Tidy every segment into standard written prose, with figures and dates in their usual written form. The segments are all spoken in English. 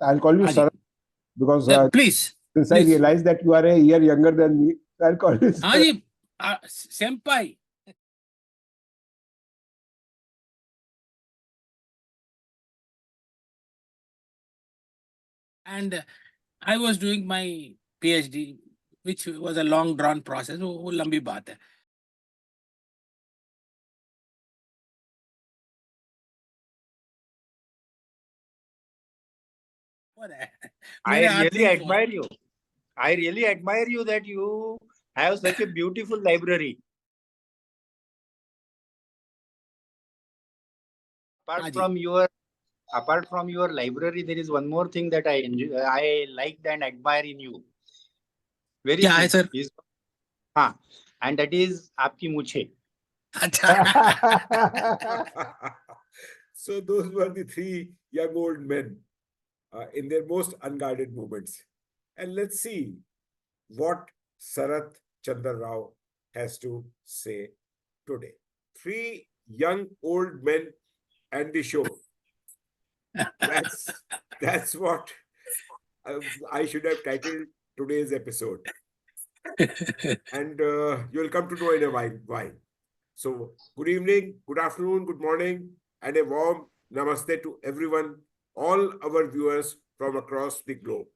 I'll call you Haji. Sarath because Please. since I realized that you are a year younger than me, I'll call you Sarath. Haji, senpai. And I was doing my PhD, which was a long drawn process. वो लंबी बात है. I really admire you. I really admire you that you have such a beautiful library. Apart from your library, there is one more thing that I enjoy, I liked and admire in you. Very क्या है sir? हाँ, and that is आपकी मूछें. So those were the three young old men in their most unguarded moments. And let's see what Sarath Chandra Rao has to say today. Three young old men and the show. That's what I should have titled today's episode. And you'll come to know in a while why. So, good evening, good afternoon, good morning, and a warm namaste to everyone, all our viewers from across the globe.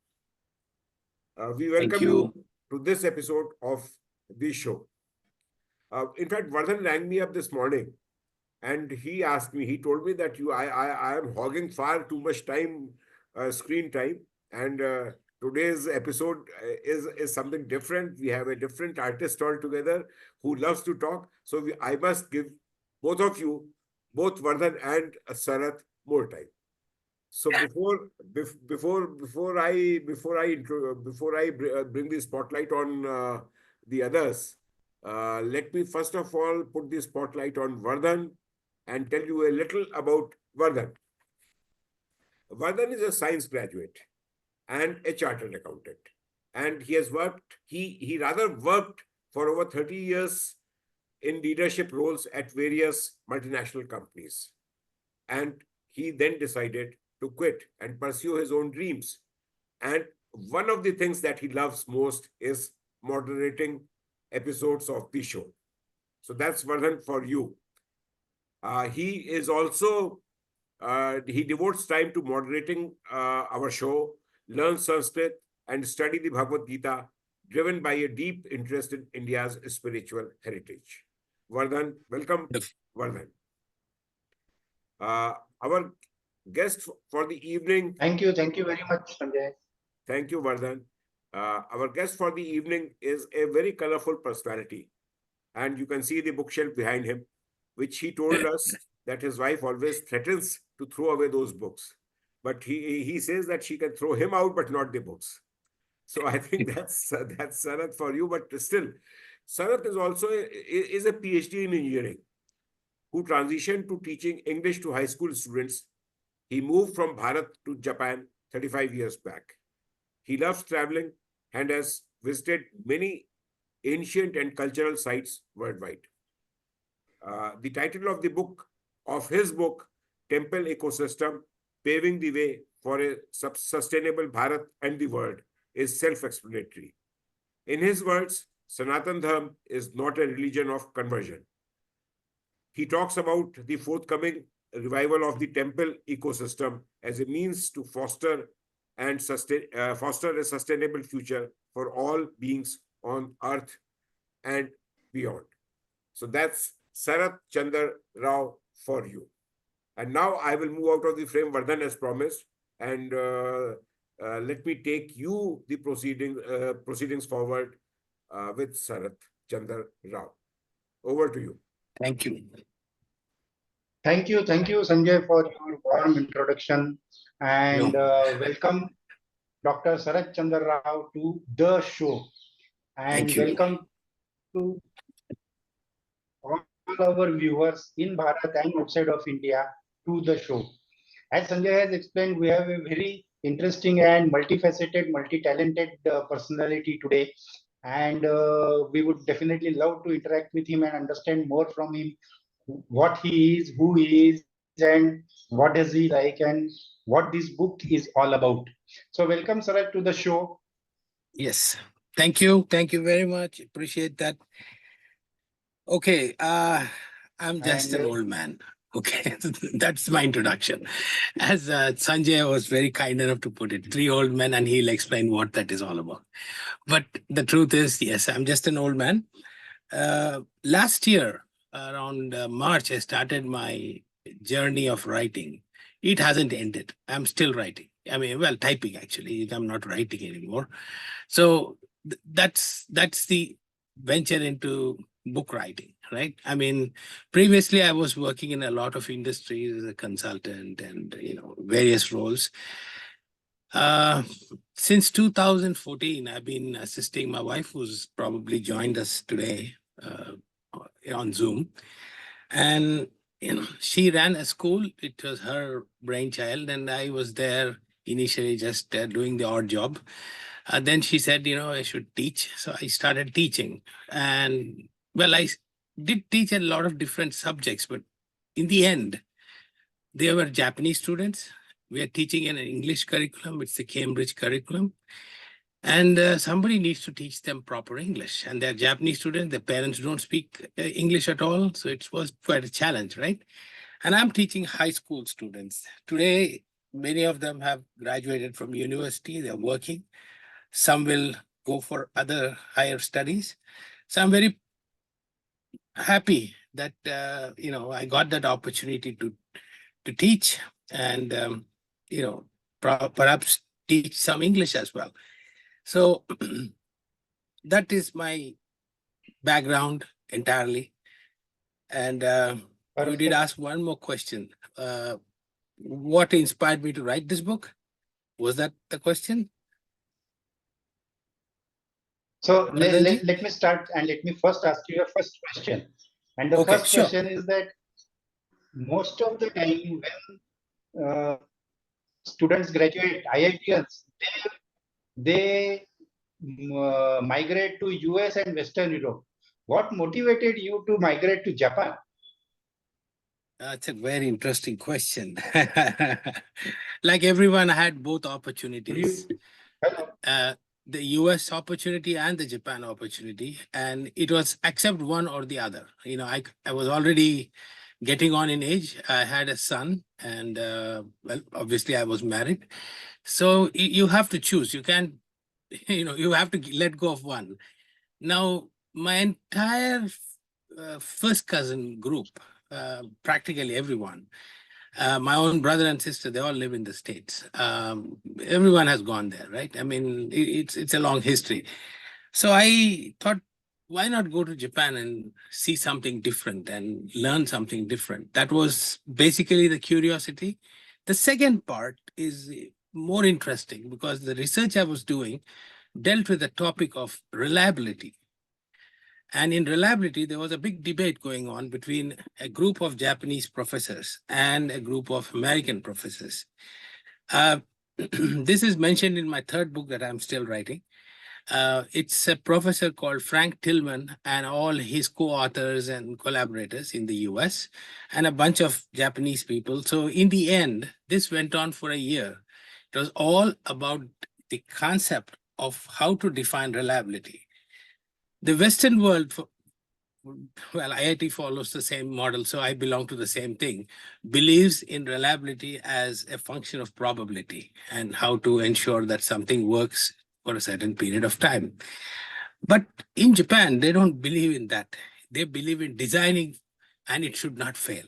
We welcome you to this episode of the show. In fact, Vardhan rang me up this morning and he asked me, he told me that I am hogging far too much time, screen time, and today's episode is something different. We have a different artist altogether who loves to talk. So I must give both of you, both Vardhan and Sarath, more time. So before I bring the spotlight on the others, let me first of all put the spotlight on Vardhan and tell you a little about Vardhan. Vardhan is a science graduate and a chartered accountant. And he has he rather worked for over 30 years in leadership roles at various multinational companies. And he then decided to quit and pursue his own dreams. And one of the things that he loves most is moderating episodes of the show. So that's Vardhan for you. He is also, he devotes time to moderating our show, learn Sanskrit, and study the Bhagavad Gita, driven by a deep interest in India's spiritual heritage. Vardhan, welcome, Vardhan. Our guest for the evening. Thank you very much, Sanjay. Thank you, Vardhan. Our guest for the evening is a very colorful personality. And you can see the bookshelf behind him, which he told us that his wife always threatens to throw away those books. But he says that she can throw him out, but not the books. So I think that's Sarath for you. But still, Sarath is also is a PhD in engineering who transitioned to teaching English to high school students. He moved from Bharat to Japan 35 years back. He loves traveling and has visited many ancient and cultural sites worldwide. The title of his book, Temple Ecosystem, Paving the Way for a Sustainable Bharat and the World, is self-explanatory. In his words, Sanatan Dharma is not a religion of conversion. He talks about the forthcoming revival of the temple ecosystem as a means to foster a sustainable future for all beings on earth and beyond. So that's Sarath Chandra Rao for you. And now I will move out of the frame, Vardhan, as promised, and let me take you the proceedings forward with Sarath Chandra Rao. Over to you. Thank you. Thank you, Sanjay, for your warm introduction, and welcome Dr. Sarath Chandra Rao to the show, and welcome to all our viewers in Bharat and outside of India to the show. As Sanjay has explained, we have a very interesting and multifaceted, multi-talented personality today, and we would definitely love to interact with him and understand more from him, what he is, who he is, and what does he like and what this book is all about. So welcome, Sarat, to the show. Yes. Thank you. Thank you very much. Appreciate that. Okay. I'm just And an old man. Okay. That's my introduction. As Sanjay was very kind enough to put it, three old men, and he'll explain what that is all about. But the truth is, yes, I'm just an old man. Last year, around March, I started my journey of writing. It hasn't ended. I'm still writing. I mean, well, typing actually. I'm not writing anymore. So that's the venture into book writing, right? I mean, previously I was working in a lot of industries as a consultant and various roles. Since 2014, I've been assisting my wife, who's probably joined us today on Zoom. And she ran a school. It was her brainchild, and I was there initially just doing the odd job. Then she said, I should teach. So I started teaching. And well, I did teach a lot of different subjects, but in the end, they were Japanese students. We are teaching an English curriculum. It's the Cambridge curriculum. And somebody needs to teach them proper English. And they're Japanese students. Their parents don't speak English at all. So it was quite a challenge, right? And I'm teaching high school students. Today, many of them have graduated from university. They're working. Some will go for other higher studies. So I'm very happy that, I got that opportunity to teach and, perhaps teach some English as well. So that is my background entirely. And you did ask one more question. What inspired me to write this book? Was that the question? So Vardhanji? let me start and let me first ask you a first question. And the Okay, first sure. question is that most of the time when students graduate, IITians, they migrate to US and Western Europe. What motivated you to migrate to Japan? That's a very interesting question. Like everyone, I had both opportunities. The US opportunity and the Japan opportunity, and it was accept one or the other. I was already getting on in age. I had a son, and well, obviously I was married. So you have to choose. You can't, you have to let go of one. Now, my entire first cousin group, practically everyone, my own brother and sister, they all live in the States. Everyone has gone there, right? I mean, it's a long history. So I thought, why not go to Japan and see something different and learn something different? That was basically the curiosity. The second part is more interesting because the research I was doing dealt with the topic of reliability. And in reliability, there was a big debate going on between a group of Japanese professors and a group of American professors. This is mentioned in my third book that I'm still writing. It's a professor called Frank Tillman and all his co-authors and collaborators in the US and a bunch of Japanese people. So in the end, this went on for a year. It was all about the concept of how to define reliability. The Western world, well, IIT follows the same model, so I belong to the same thing, believes in reliability as a function of probability and how to ensure that something works for a certain period of time. But in Japan, they don't believe in that. They believe in designing and it should not fail.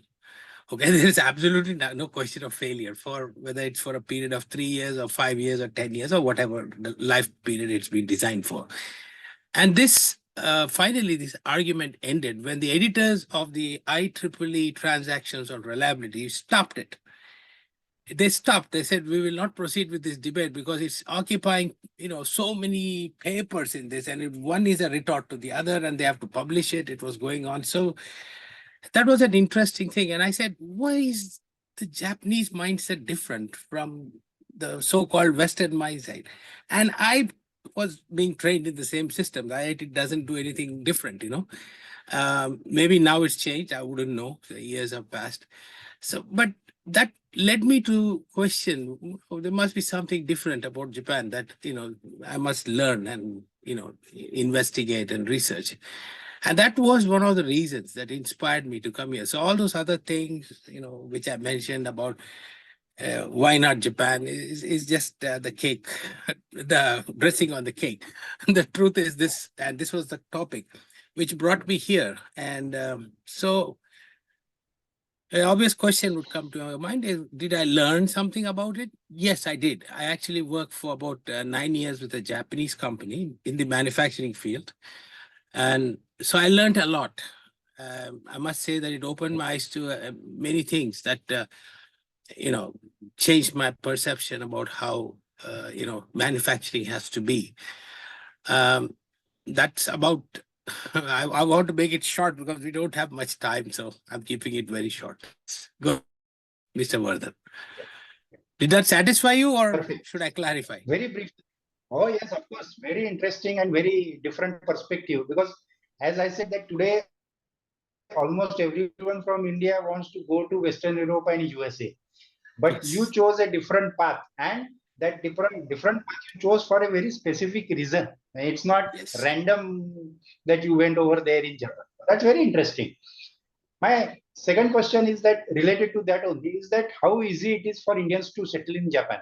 Okay, there is absolutely no question of failure for whether it's for a period of 3 years or 5 years or 10 years or whatever the life period it's been designed for. And this finally, this argument ended when the editors of the IEEE transactions on reliability stopped it. They stopped. They said, we will not proceed with this debate because it's occupying, so many papers in this, and if one is a retort to the other, and they have to publish it. It was going on. So that was an interesting thing. And I said, why is the Japanese mindset different from the so-called Western mindset? And I was being trained in the same system. The IIT doesn't do anything different, Maybe now it's changed. I wouldn't know. The years have passed. So, but that led me to question, there must be something different about Japan that, I must learn and, investigate and research. And that was one of the reasons that inspired me to come here. So all those other things, which I mentioned about why not Japan is just the cake, the dressing on the cake. The truth is this, and this was the topic which brought me here. And so an obvious question would come to my mind is, did I learn something about it? Yes, I did. I actually worked for about 9 years with a Japanese company in the manufacturing field. And so I learned a lot. I must say that it opened my eyes to many things that, changed my perception about how, manufacturing has to be. That's about, I want to make it short because we don't have much time. So I'm keeping it very short. Go, Mr. Vardhan. Did that satisfy you or Perfect. should I clarify? Very brief. Oh, yes, of course. Very interesting and very different perspective, because as I said that today, almost everyone from India wants to go to Western Europe and USA. But Yes. you chose a different path, and that different path you chose for a very specific reason. It's not Yes. random that you went over there in Japan. That's very interesting. My second question is that related to that only, is that how easy it is for Indians to settle in Japan?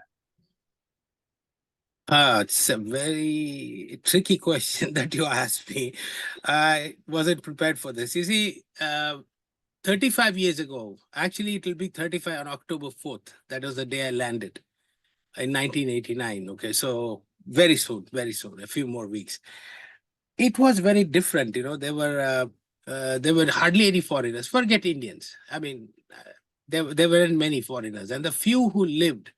It's a very tricky question that you asked me. I wasn't prepared for this. You see, 35 years ago, actually it will be 35 on October 4th. That was the day I landed in 1989. Okay, so very soon, a few more weeks. It was very different. There were hardly any foreigners. Forget Indians. I mean, there weren't many foreigners, and the few who lived,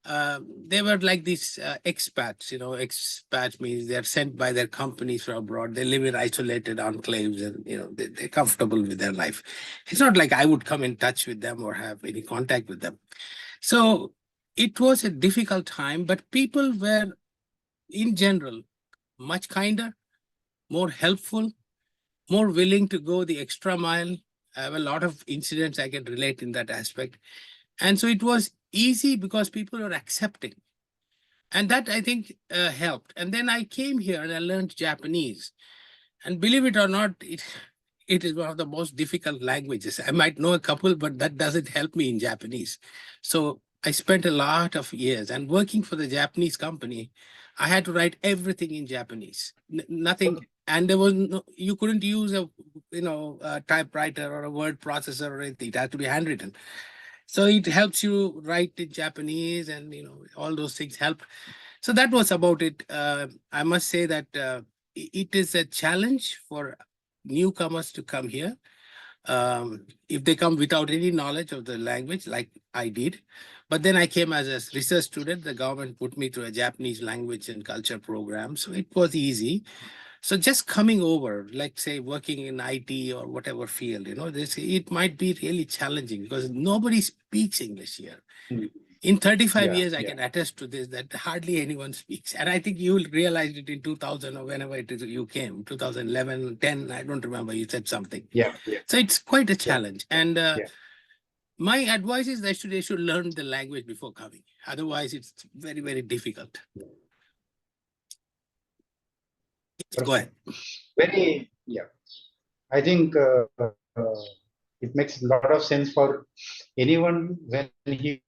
they were like these expats. Expats means they're sent by their companies from abroad. They live in isolated enclaves, and they're comfortable with their life. It's not like I would come in touch with them or have any contact with them. So it was a difficult time, but people were, in general, much kinder, more helpful, more willing to go the extra mile. I have a lot of incidents I can relate in that aspect. And so it was easy because people were accepting. And that, I think, helped. And then I came here and I learned Japanese. And believe it or not, it is one of the most difficult languages. I might know a couple, but that doesn't help me in Japanese. So I spent a lot of years, and working for the Japanese company, I had to write everything in Japanese. Nothing, and there was no, you couldn't use a typewriter or a word processor or anything. It had to be handwritten. So it helps you write in Japanese, and all those things help. So that was about it. I must say that it is a challenge for newcomers to come here. If they come without any knowledge of the language, like I did. But then I came as a research student. The government put me through a Japanese language and culture program. So it was easy. So just coming over, like say working in IT or whatever field, it might be really challenging because nobody speaks English here. In 35 years, I can attest to this, that hardly anyone speaks. And I think you will realize it in 2000 or whenever it is you came, 2011, 10, I don't remember, you said something. So it's quite a challenge. And my advice is that they should learn the language before coming. Otherwise, it's very, very difficult. Go ahead. I think it makes a lot of sense for anyone when he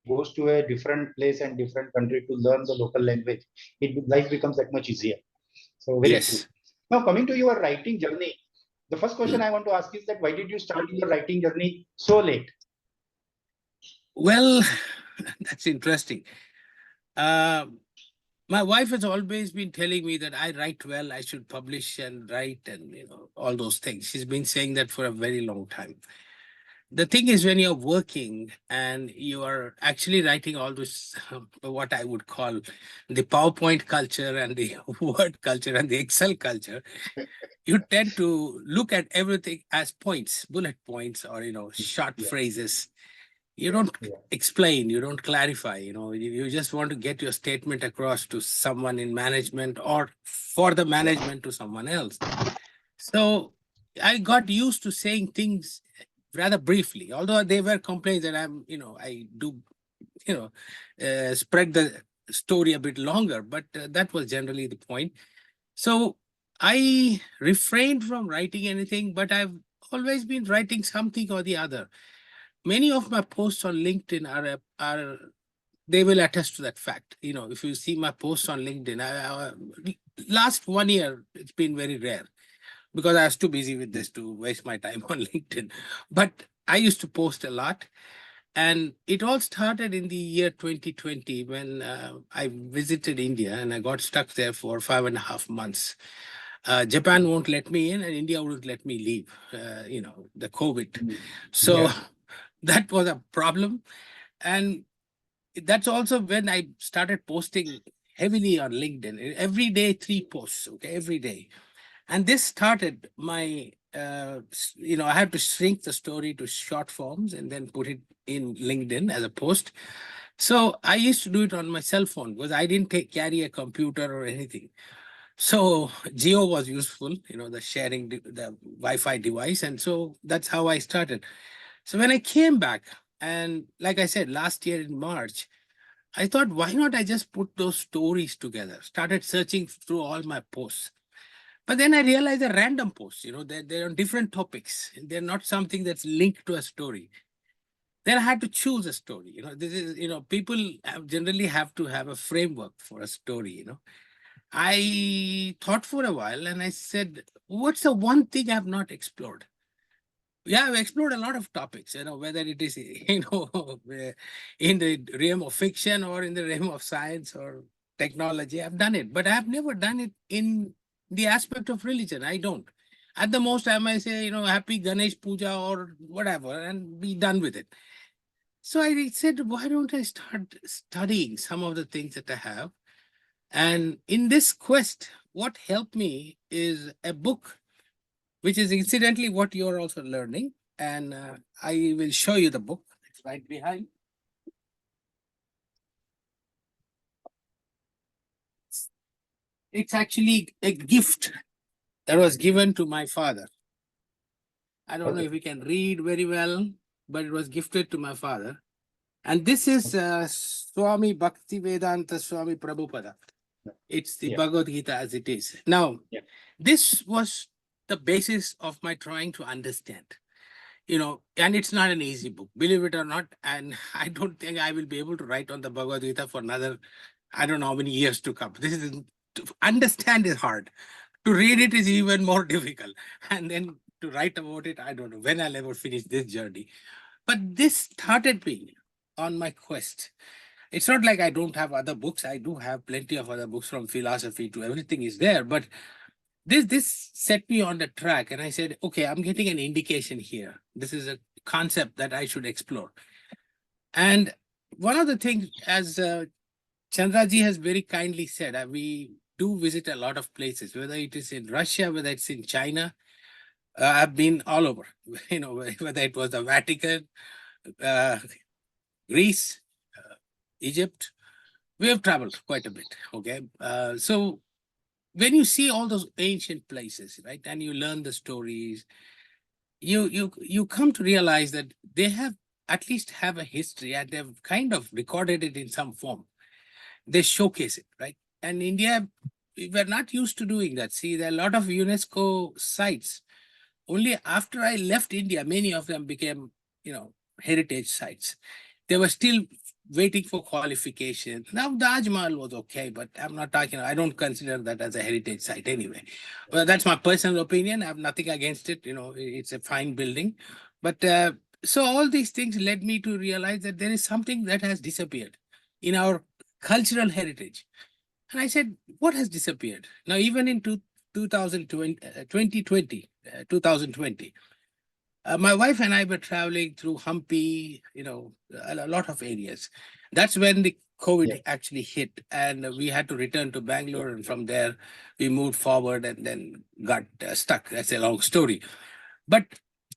goes to a different place and different country to learn the local language. Life becomes that much easier. So very true. Now coming to your writing journey, the first question I want to ask is that why did you start your writing journey so late? Well, that's interesting. My wife has always been telling me that I write well, I should publish and write and all those things. She's been saying that for a very long time. The thing is, when you're working and you are actually writing all this, what I would call the PowerPoint culture and the Word culture and the Excel culture, you tend to look at everything as points, bullet points, or short phrases. You don't explain, you don't clarify, you just want to get your statement across to someone in management or for the management to someone else. So I got used to saying things rather briefly, although they were complaints that I do, spread the story a bit longer, but that was generally the point. So I refrained from writing anything, but I've always been writing something or the other. Many of my posts on LinkedIn are they will attest to that fact. If you see my posts on LinkedIn, last 1 year, it's been very rare because I was too busy with this to waste my time on LinkedIn. But I used to post a lot. And it all started in the year 2020 when I visited India and I got stuck there for 5.5 months. Japan won't let me in and India wouldn't let me leave, the COVID. So that was a problem. And that's also when I started posting heavily on LinkedIn. Every day, 3 posts, okay, every day. And this started my, I had to shrink the story to short forms and then put it in LinkedIn as a post. So I used to do it on my cell phone because I didn't carry a computer or anything. So Geo was useful, the sharing, the Wi-Fi device. And so that's how I started. So when I came back, and like I said, last year in March, I thought, why not I just put those stories together? Started searching through all my posts. But then I realized they're random posts, they're on different topics. They're not something that's linked to a story. Then I had to choose a story. This is, people generally have to have a framework for a story. I thought for a while and I said, what's the one thing I've not explored? Yeah, I've explored a lot of topics, whether it is, in the realm of fiction or in the realm of science or technology. I've done it, but I've never done it in the aspect of religion. I don't. At the most, I might say, happy Ganesh Puja or whatever, and be done with it. So I said, why don't I start studying some of the things that I have? And in this quest, what helped me is a book, which is incidentally what you're also learning. And I will show you the book. It's right behind. It's actually a gift that was given to my father. I don't know if you can read very well, but it was gifted to my father. And this is Swami Bhaktivedanta Swami Prabhupada. It's the Bhagavad Gita as it is. Now, this was the basis of my trying to understand. And it's not an easy book, believe it or not. And I don't think I will be able to write on the Bhagavad Gita for another, I don't know how many years to come. To understand is hard. To read it is even more difficult. And then to write about it, I don't know when I'll ever finish this journey. But this started me on my quest. It's not like I don't have other books. I do have plenty of other books, from philosophy to everything is there. But this set me on the track, and I said, okay, I'm getting an indication here. This is a concept that I should explore. And one of the things, as Chandraji has very kindly said, we do visit a lot of places, whether it is in Russia, whether it's in China. I've been all over, whether it was the Vatican, Greece, Egypt. We have traveled quite a bit, okay? So when you see all those ancient places, right, and you learn the stories, you come to realize that they have at least have a history and they've kind of recorded it in some form. They showcase it, right? And India, we're not used to doing that. See, there are a lot of UNESCO sites. Only after I left India, many of them became, heritage sites. They were still waiting for qualification. Now, Taj Mahal was okay, but I'm not talking, I don't consider that as a heritage site anyway. Well, that's my personal opinion. I have nothing against it. It's a fine building. But so all these things led me to realize that there is something that has disappeared in our cultural heritage. And I said, what has disappeared? Now, even in 2020, my wife and I were traveling through Hampi, a lot of areas. That's when the COVID actually hit, and we had to return to Bangalore. And from there, we moved forward and then got stuck. That's a long story. But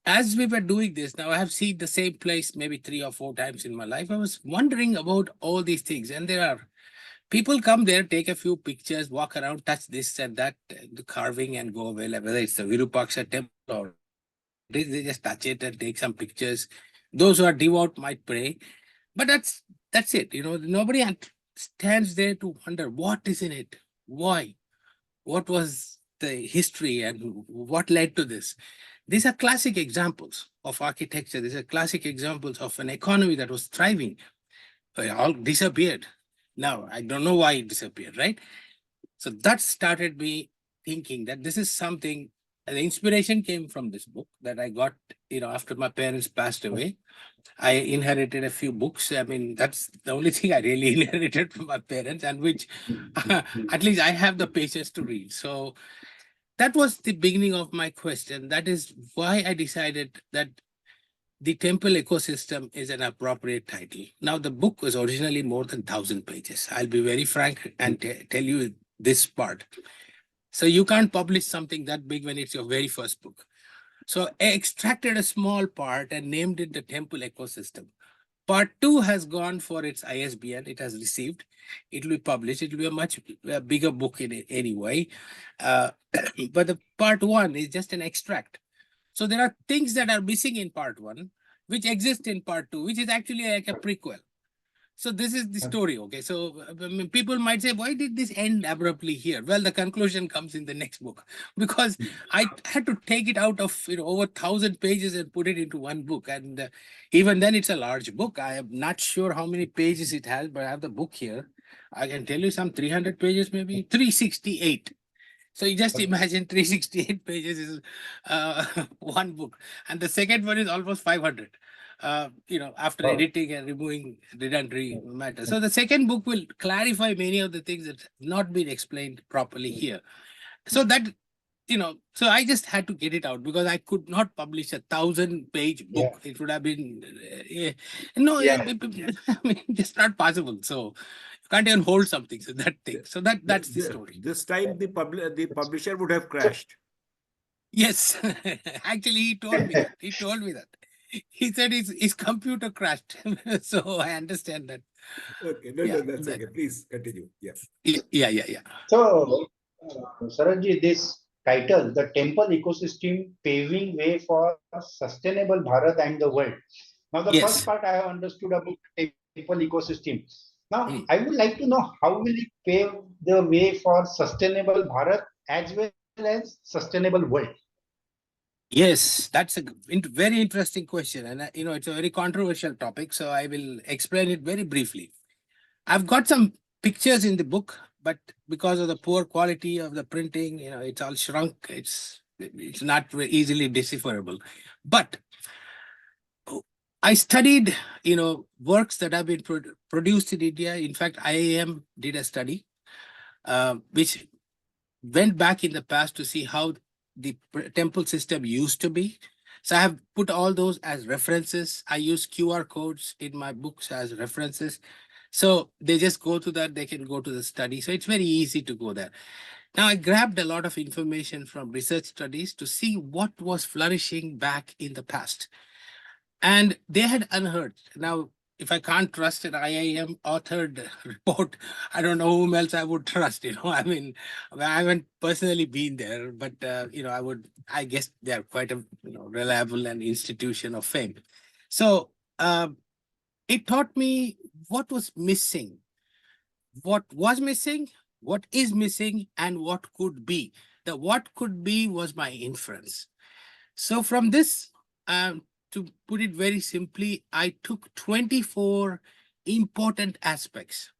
as we were doing this, now I have seen the same place maybe 3 or 4 times in my life. I was wondering about all these things. And there are people come there, take a few pictures, walk around, touch this and that, the carving and go away, whether it's the Virupaksha temple or They just touch it and take some pictures. Those who are devout might pray, but that's it. Nobody stands there to wonder what is in it, why, what was the history, and what led to this. These are classic examples of architecture. These are classic examples of an economy that was thriving. It all disappeared. Now, I don't know why it disappeared, right? So that started me thinking that this is something, the inspiration came from this book that I got, after my parents passed away. I inherited a few books. I mean, that's the only thing I really inherited from my parents, and which at least I have the patience to read. So that was the beginning of my question. That is why I decided that the temple ecosystem is an appropriate title. Now, the book was originally more than 1,000 pages. I'll be very frank and tell you this part. So you can't publish something that big when it's your very first book. So I extracted a small part and named it the temple ecosystem. Part 2 has gone for its ISBN. It has received. It will be published. It will be a much bigger book in it anyway. But the part 1 is just an extract. So there are things that are missing in part 1, which exist in part 2, which is actually like a prequel. So this is the story, okay? So people might say, why did this end abruptly here? Well, the conclusion comes in the next book, because I had to take it out of over 1,000 pages and put it into one book. And even then, it's a large book. I am not sure how many pages it has, but I have the book here. I can tell you some 300 pages, maybe 368. So you just imagine 368 pages is one book. And the second one is almost 500, after editing and removing redundant matter. So the second book will clarify many of the things that have not been explained properly here. So that, so I just had to get it out because I could not publish a 1,000-page book. It would have been, I mean, just not possible. So you can't even hold something. So that's the story. This time the publisher would have crashed. Yes, actually, he told me that. He said his computer crashed. So I understand that. Okay, no, that's okay. Please continue. Yes. Yeah. So, Saratji, this title, the temple ecosystem paving way for sustainable Bharat and the world. Now, the first part I have understood about the temple ecosystem. Now, I would like to know how will it pave the way for sustainable Bharat as well as sustainable world? Yes, that's a very interesting question. And, it's a very controversial topic. So I will explain it very briefly. I've got some pictures in the book, but because of the poor quality of the printing, it's all shrunk. It's not very easily decipherable. But I studied, works that have been produced in India. In fact, IIM did a study, which went back in the past to see how the temple system used to be. So I have put all those as references. I use QR codes in my books as references. So they just go to that, they can go to the study. So it's very easy to go there. Now I grabbed a lot of information from research studies to see what was flourishing back in the past. And they had unearthed. Now, if I can't trust an IIM authored report, I don't know whom else I would trust. I mean, I haven't personally been there, but I guess they are quite a reliable and institution of fame. So it taught me what was missing, what is missing, and what could be. The what could be was my inference. So from this, to put it very simply, I took 24 important aspects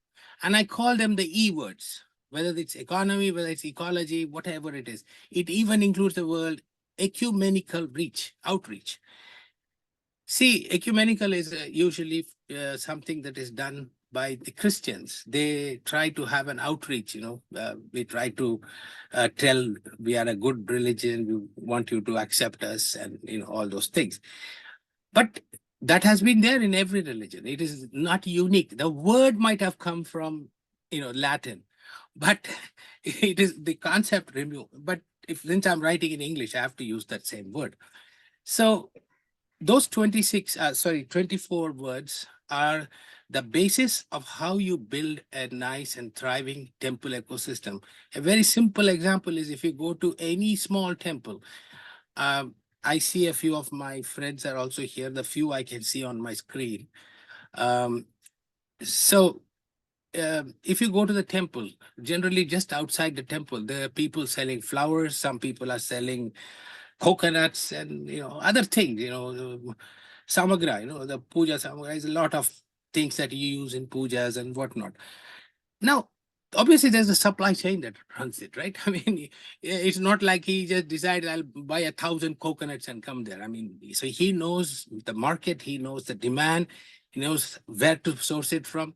and I call them the E words, whether it's economy, whether it's ecology, whatever it is. It even includes the word ecumenical outreach. See, ecumenical is usually something that is done by the Christians. They try to have an outreach, we try to tell we are a good religion, we want you to accept us, and all those things. But that has been there in every religion. It is not unique. The word might have come from Latin, but it is the concept removed. But since I'm writing in English, I have to use that same word. So those 24 words are the basis of how you build a nice and thriving temple ecosystem. A very simple example is if you go to any small temple, I see a few of my friends are also here, the few I can see on my screen. So if you go to the temple, generally just outside the temple, there are people selling flowers. Some people are selling coconuts and other things. Samagra. The puja samagra is a lot of things that you use in pujas and whatnot. Now, obviously, there's a supply chain that runs it, right? I mean, it's not like he just decided I'll buy 1,000 coconuts and come there. I mean, so he knows the market, he knows the demand, he knows where to source it from.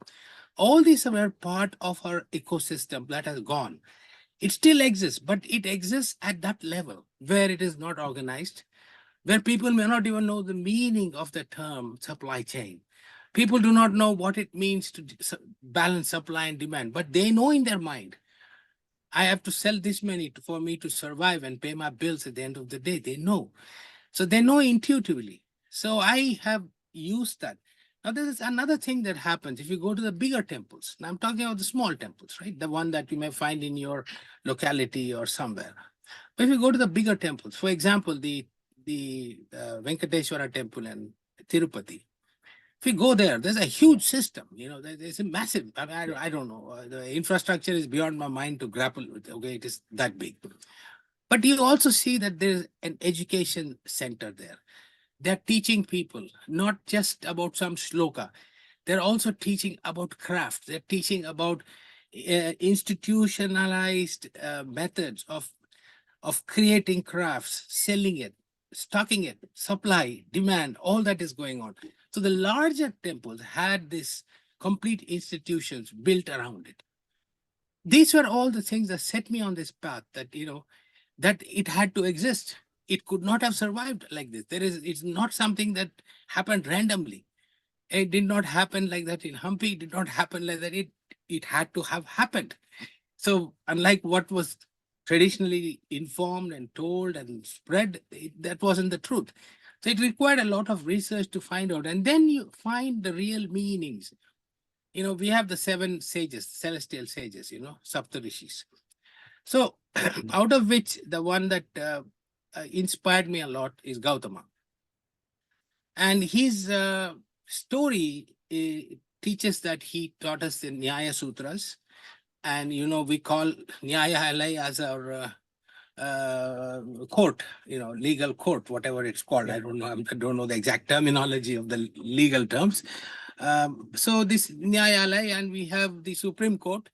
All these are part of our ecosystem that has gone. It still exists, but it exists at that level where it is not organized, where people may not even know the meaning of the term supply chain. People do not know what it means to balance supply and demand, but they know in their mind, I have to sell this many for me to survive and pay my bills at the end of the day. They know. So they know intuitively. So I have used that. Now, there is another thing that happens if you go to the bigger temples. Now, I'm talking about the small temples, right? The one that you may find in your locality or somewhere. But if you go to the bigger temples, for example, the Venkateshwara temple in Tirupati, if you go there, there's a huge system. There's a massive. I mean, I don't know. The infrastructure is beyond my mind to grapple with. Okay, it is that big. But you also see that there's an education center there. They're teaching people not just about some shloka. They're also teaching about craft. They're teaching about institutionalized methods of creating crafts, selling it, stocking it, supply, demand, all that is going on. So the larger temples had this complete institutions built around it. These were all the things that set me on this path that, that it had to exist. It could not have survived like this. It's not something that happened randomly. It did not happen like that in Hampi. It did not happen like that. It had to have happened. So unlike what was traditionally informed and told and spread, that wasn't the truth. So it required a lot of research to find out. And then you find the real meanings. We have the 7 sages, celestial sages, Saptarishis. So out of which the one that inspired me a lot is Gautama. And his story teaches that he taught us the Nyaya Sutras. And, we call Nyaya as our court, legal court, whatever it's called. I don't know. I don't know the exact terminology of the legal terms. So this Nyaya, and we have the Supreme Court.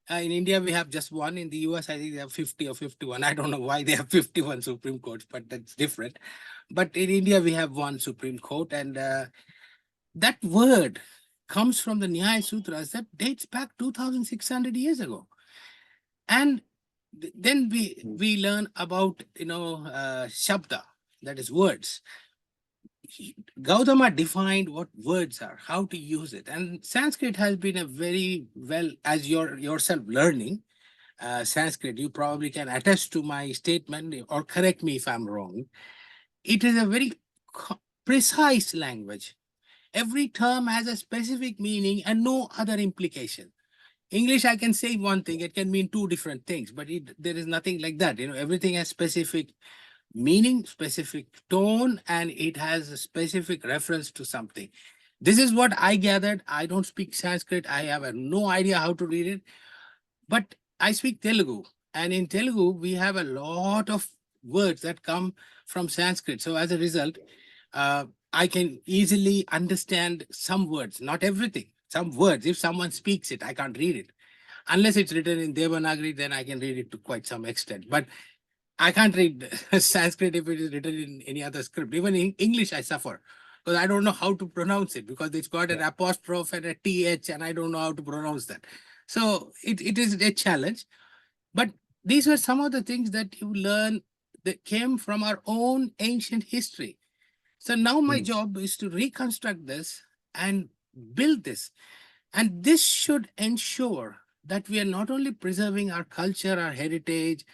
In India, we have just one. In the US, I think they have 50 or 51. I don't know why they have 51 Supreme Courts, but that's different. But in India, we have one Supreme Court. And that word comes from the Nyaya Sutras that dates back 2,600 years ago. And then we learn about, Shabda, that is words. Gautama defined what words are, how to use it. And Sanskrit has been a very well, as you're yourself learning Sanskrit, you probably can attest to my statement or correct me if I'm wrong. It is a very precise language. Every term has a specific meaning and no other implication. English, I can say one thing, it can mean 2 different things, but there is nothing like that. Everything has specific meaning, specific tone, and it has a specific reference to something. This is what I gathered. I don't speak Sanskrit. I have no idea how to read it, but I speak Telugu. And in Telugu, we have a lot of words that come from Sanskrit. So as a result, I can easily understand some words, not everything. Some words, if someone speaks it, I can't read it. Unless it's written in Devanagari, then I can read it to quite some extent. But I can't read Sanskrit if it is written in any other script. Even in English, I suffer because I don't know how to pronounce it because it's got an apostrophe and a TH and I don't know how to pronounce that. So it is a challenge. But these were some of the things that you learn that came from our own ancient history. So now my job is to reconstruct this and build this. And this should ensure that we are not only preserving our culture, our heritage,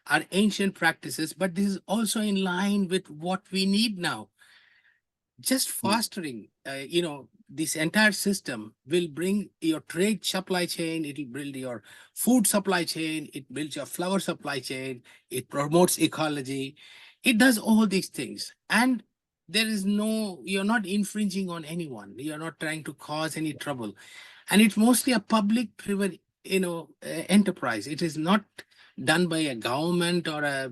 our ancient practices, but this is also in line with what we need now. Just fostering, this entire system will bring your trade supply chain, it will build your food supply chain, it builds your flower supply chain, it promotes ecology, It does all these things. And there is no, you're not infringing on anyone. You're not trying to cause any trouble. And it's mostly a public driven, enterprise. It is not done by a government or a,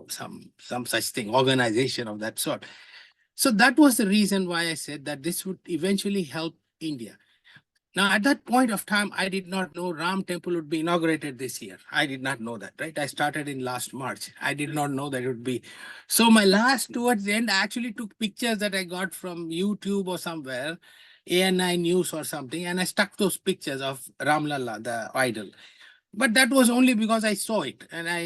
some such thing, organization of that sort. So that was the reason why I said that this would eventually help India. Now, at that point of time, I did not know Ram Temple would be inaugurated this year. I did not know that, right? I started in last March. I did not know that it would be. So my last, towards the end, I actually took pictures that I got from YouTube or somewhere, ANI News or something, and I stuck those pictures of Ram Lalla, the idol. But that was only because I saw it and I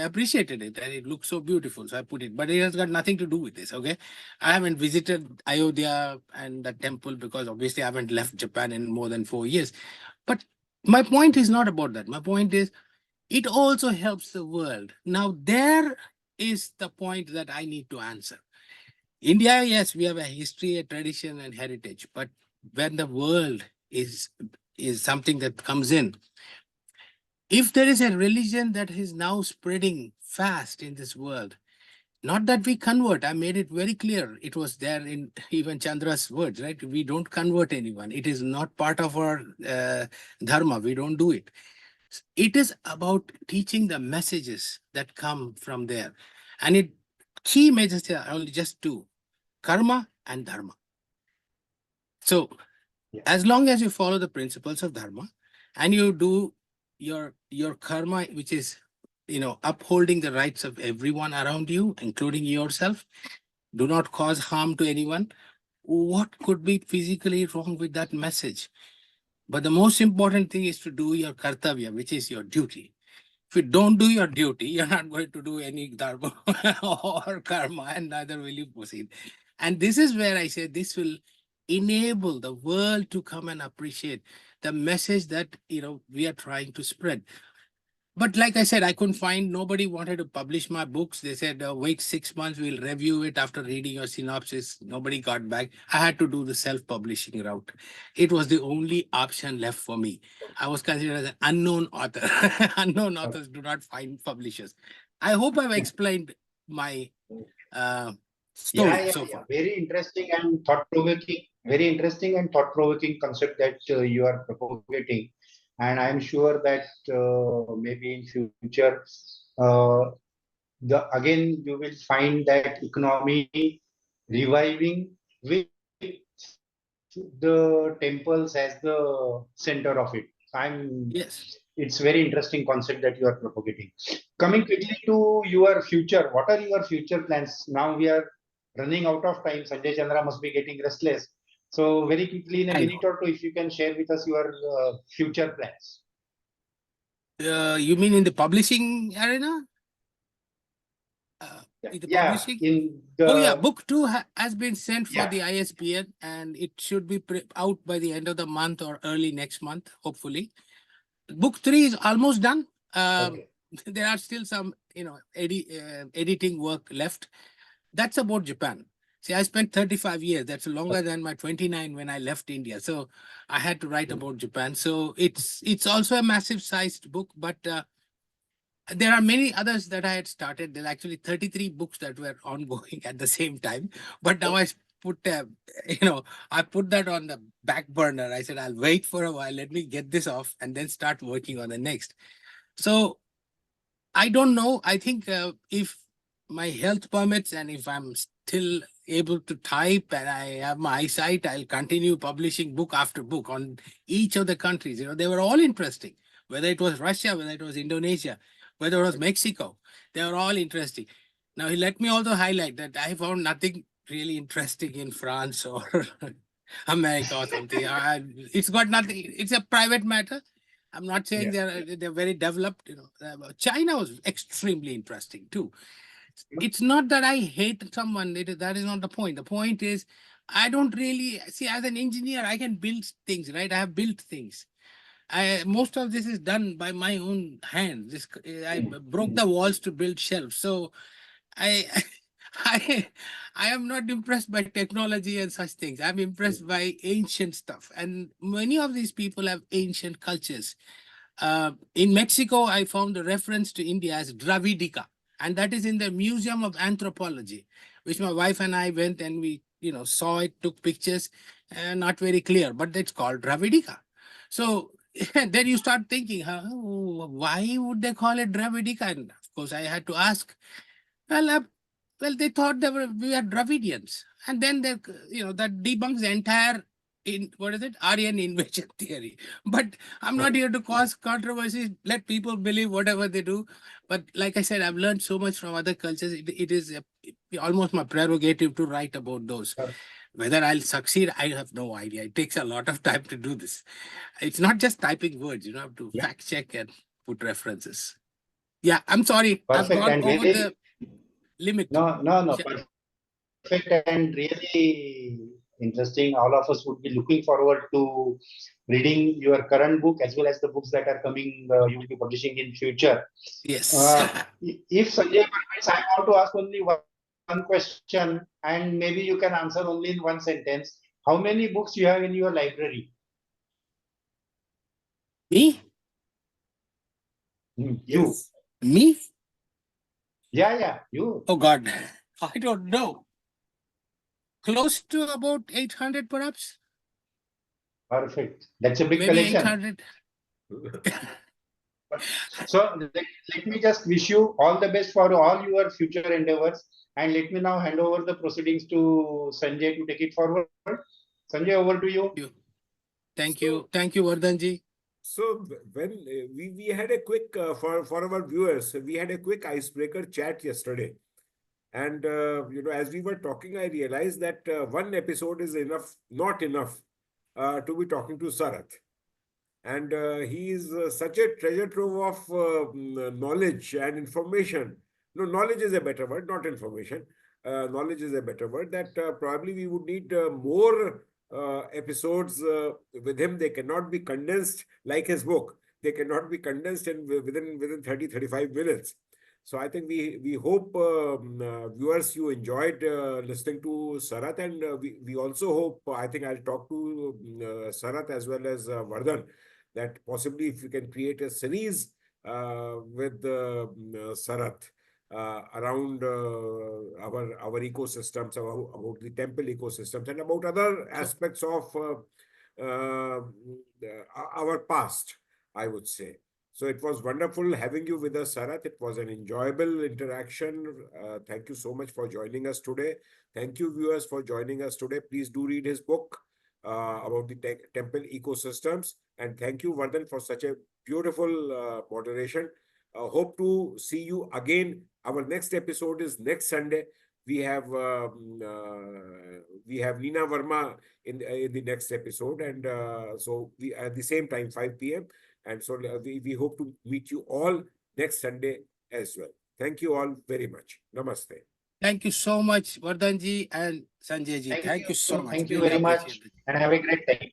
appreciated it and it looked so beautiful. So I put it, but it has got nothing to do with this. Okay. I haven't visited Ayodhya and the temple because obviously I haven't left Japan in more than 4 years. But my point is not about that. My point is it also helps the world. Now, there is the point that I need to answer. India, yes, we have a history, a tradition, and heritage. But when the world is something that comes in, if there is a religion that is now spreading fast in this world, not that we convert, I made it very clear. It was there in even Chandra's words, right? We don't convert anyone. It is not part of our dharma. We don't do it. It is about teaching the messages that come from there. And key messages are only just two: karma and dharma. So as long as you follow the principles of dharma and you do your karma, which is upholding the rights of everyone around you, including yourself, do not cause harm to anyone. What could be physically wrong with that message? But the most important thing is to do your kartavya, which is your duty. If you don't do your duty, you're not going to do any dharma or karma, and neither will you proceed. And this is where I say this will enable the world to come and appreciate the message that we are trying to spread. But like I said, I couldn't find, nobody wanted to publish my books. They said, wait 6 months, we'll review it after reading your synopsis. Nobody got back. I had to do the self-publishing route. It was the only option left for me. I was considered as an unknown author. Unknown authors do not find publishers. I hope I've explained my story so far. Very interesting and thought-provoking. Very interesting and thought-provoking concept that you are propagating. And I'm sure that maybe in future, again you will find that economy reviving with the temples as the center of it. Yes. It's very interesting concept that you are propagating. Coming quickly to your future, what are your future plans? Now we are running out of time. Sanjay Chandra must be getting restless. So very quickly, in a minute or two, if you can share with us your future plans. You mean in the publishing arena? Publishing? Book 2 has been sent for the ISBN and it should be out by the end of the month or early next month, hopefully. Book 3 is almost done. There are still some, editing work left. That's about Japan. See, I spent 35 years. That's longer than my 29 when I left India. So I had to write about Japan. So it's also a massive sized book, but there are many others that I had started. There are actually 33 books that were ongoing at the same time. But now I put, I put that on the back burner. I said, I'll wait for a while. Let me get this off and then start working on the next. So I don't know. I think if my health permits and if I'm still able to type and I have my eyesight, I'll continue publishing book after book on each of the countries. They were all interesting, whether it was Russia, whether it was Indonesia, whether it was Mexico, they were all interesting. Now, let me also highlight that I found nothing really interesting in France or America or something. It's got nothing. It's a private matter. I'm not saying they're very developed. China was extremely interesting too. It's not that I hate someone. That is not the point. The point is, I don't really see, as an engineer, I can build things, right? I have built things. Most of this is done by my own hand. I broke the walls to build shelves. So I am not impressed by technology and such things. I'm impressed by ancient stuff. And many of these people have ancient cultures. In Mexico, I found a reference to India as Dravidica. and that is in the Museum of Anthropology, which my wife and I went and we, saw it, took pictures, not very clear, but it's called Dravidica. So then you start thinking, why would they call it Dravidica? And of course, I had to ask. Well, they thought we are Dravidians, and then that debunks the entire Aryan invasion theory. But I'm not here to cause controversies. Let people believe whatever they do. But like I said, I've learned so much from other cultures. It is almost my prerogative to write about those. Whether I'll succeed, I have no idea. It takes a lot of time to do this. It's not just typing words. You have to fact check and put references. Yeah, I'm sorry. I've Perfect. gone And over really, the limit. no, perfect and really interesting. All of us would be looking forward to reading your current book as well as the books that are coming, you will be publishing in future. Yes. If Sanjay permits, I want to ask only one question, and maybe you can answer only in one sentence. How many books you have in your library? Me? You. Yes. Me? Yeah, you. Oh God, I don't know. Close to about 800 perhaps. Perfect. That's a big Maybe collection. 800. So let me just wish you all the best for all your future endeavors, and let me now hand over the proceedings to Sanjay to take it forward. Sanjay, over to you. Thank you, Vardhanji. So when we had a quick for our viewers, we had a quick icebreaker chat yesterday, and as we were talking, I realized that one episode is not enough to be talking to Sarath. And he is such a treasure trove of knowledge and information. No, knowledge is a better word, not information. Knowledge is a better word. That probably we would need more episodes with him. They cannot be condensed like his book. They cannot be condensed within 30-35 minutes. So I think we hope viewers you enjoyed listening to Sarat, and we also hope, I think I'll talk to Sarat as well as Vardhan, that possibly if you can create a series with Sarath around our ecosystems, about the temple ecosystems, and about other aspects of uh, our past, I would say. So it was wonderful having you with us, Sarath. It was an enjoyable interaction. Thank you so much for joining us today. Thank you, viewers, for joining us today. Please do read his book about the temple ecosystems. And thank you, Vardhan, for such a beautiful moderation. Hope to see you again. Our next episode is next Sunday. We have Nina Verma in the next episode, and so we at the same time 5 p.m. And so we hope to meet you all next Sunday as well. Thank you all very much. Namaste. Thank you so much, Vardhanji and Sanjayji. Thank you so much. Thank you Really very appreciate much, it. and have a great time.